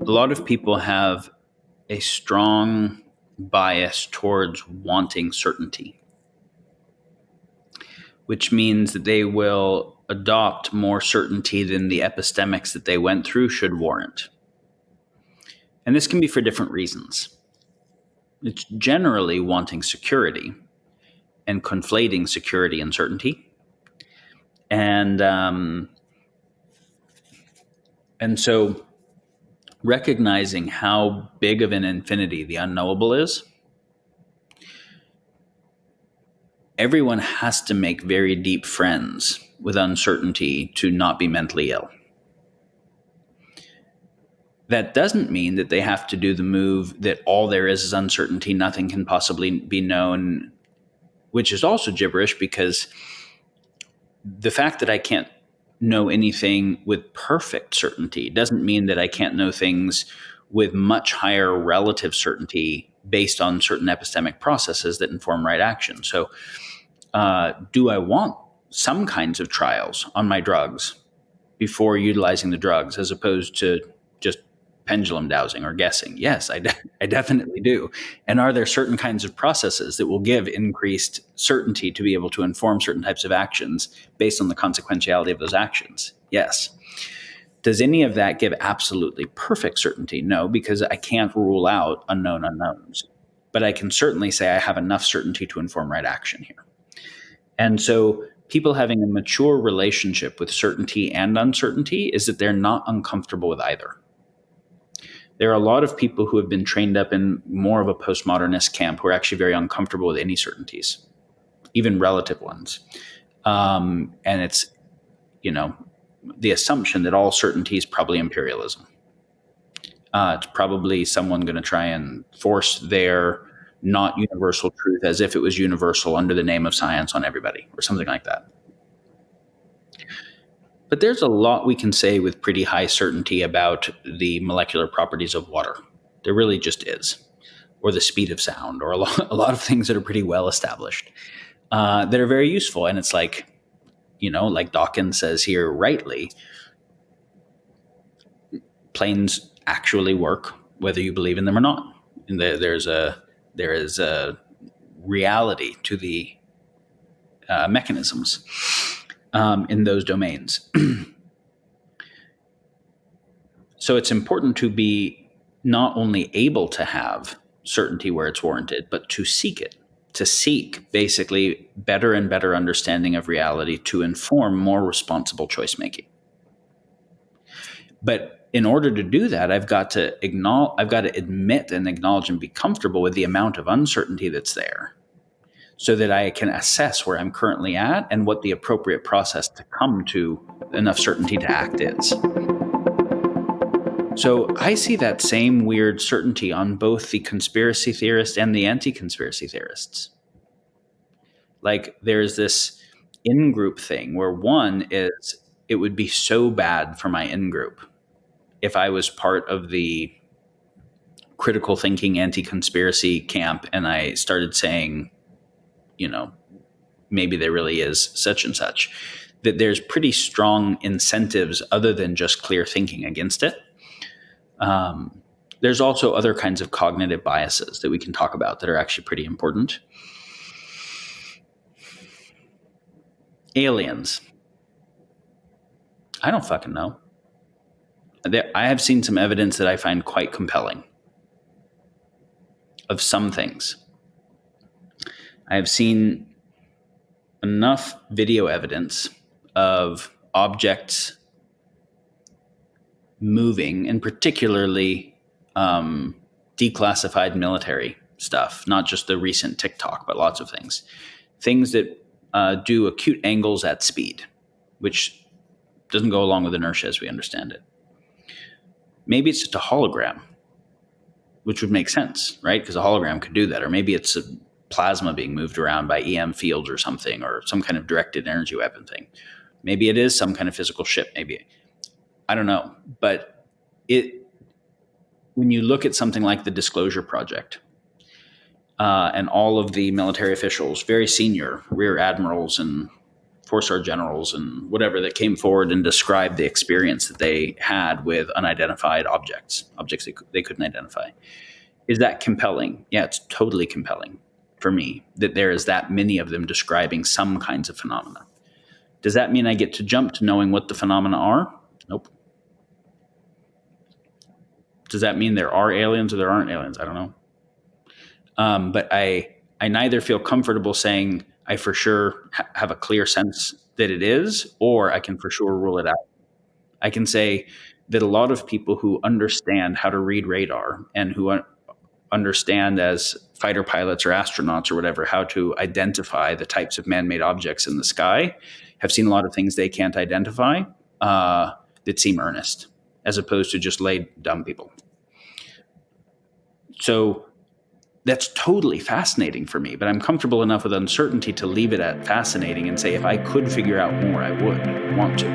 A lot of people have a strong bias towards wanting certainty, which means that they will adopt more certainty than the epistemics that they went through should warrant. And this can be for different reasons. It's generally wanting security and conflating security and certainty. And so recognizing how big of an infinity the unknowable is, everyone has to make very deep friends with uncertainty to not be mentally ill. That doesn't mean that they have to do the move that all there is uncertainty, nothing can possibly be known, which is also gibberish, because the fact that I can't know anything with perfect certainty doesn't mean that I can't know things with much higher relative certainty based on certain epistemic processes that inform right action. So do I want some kinds of trials on my drugs before utilizing the drugs as opposed to just pendulum dowsing or guessing? Yes, I definitely do. And are there certain kinds of processes that will give increased certainty to be able to inform certain types of actions based on the consequentiality of those actions? Yes. Does any of that give absolutely perfect certainty? No, because I can't rule out unknown unknowns. But I can certainly say I have enough certainty to inform right action here. And so people having a mature relationship with certainty and uncertainty is that they're not uncomfortable with either. There are a lot of people who have been trained up in more of a postmodernist camp who are actually very uncomfortable with any certainties, even relative ones. And it's, the assumption that all certainty is probably imperialism. It's probably someone going to try and force their not universal truth as if it was universal under the name of science on everybody or something like that. But there's a lot we can say with pretty high certainty about the molecular properties of water. There really just is. Or the speed of sound, or a lot of things that are pretty well established that are very useful. And it's like, like Dawkins says here rightly, planes actually work whether you believe in them or not. And there is a reality to the mechanisms in those domains. So it's important to be not only able to have certainty where it's warranted, but to seek it, to seek basically better and better understanding of reality to inform more responsible choice making. But in order to do that, I've got to admit and acknowledge and be comfortable with the amount of uncertainty that's there, so that I can assess where I'm currently at and what the appropriate process to come to enough certainty to act is. So I see that same weird certainty on both the conspiracy theorists and the anti-conspiracy theorists. Like there's this in-group thing where one is, it would be so bad for my in-group if I was part of the critical thinking anti-conspiracy camp and I started saying, maybe there really is such and such, that there's pretty strong incentives other than just clear thinking against it. There's also other kinds of cognitive biases that we can talk about that are actually pretty important. Aliens. I don't fucking know. I have seen some evidence that I find quite compelling of some things. I have seen enough video evidence of objects moving, and particularly declassified military stuff, not just the recent TikTok, but lots of things. Things that do acute angles at speed, which doesn't go along with inertia as we understand it. Maybe it's just a hologram, which would make sense, right? Because a hologram could do that. Or maybe it's a plasma being moved around by EM fields or something, or some kind of directed energy weapon thing. Maybe it is some kind of physical ship. Maybe, I don't know. But when you look at something like the Disclosure Project and all of the military officials, very senior rear admirals and four-star generals and whatever that came forward and described the experience that they had with unidentified objects they couldn't identify. Is that compelling? Yeah, it's totally compelling for me that there is that many of them describing some kinds of phenomena. Does that mean I get to jump to knowing what the phenomena are? Nope. Does that mean there are aliens or there aren't aliens? I don't know. But I neither feel comfortable saying I for sure have a clear sense that it is, or I can for sure rule it out. I can say that a lot of people who understand how to read radar and who understand as fighter pilots or astronauts or whatever how to identify the types of man-made objects in the sky have seen a lot of things they can't identify that seem earnest, as opposed to just laid dumb people. So that's totally fascinating for me, but I'm comfortable enough with uncertainty to leave it at fascinating and say if I could figure out more, I would want to.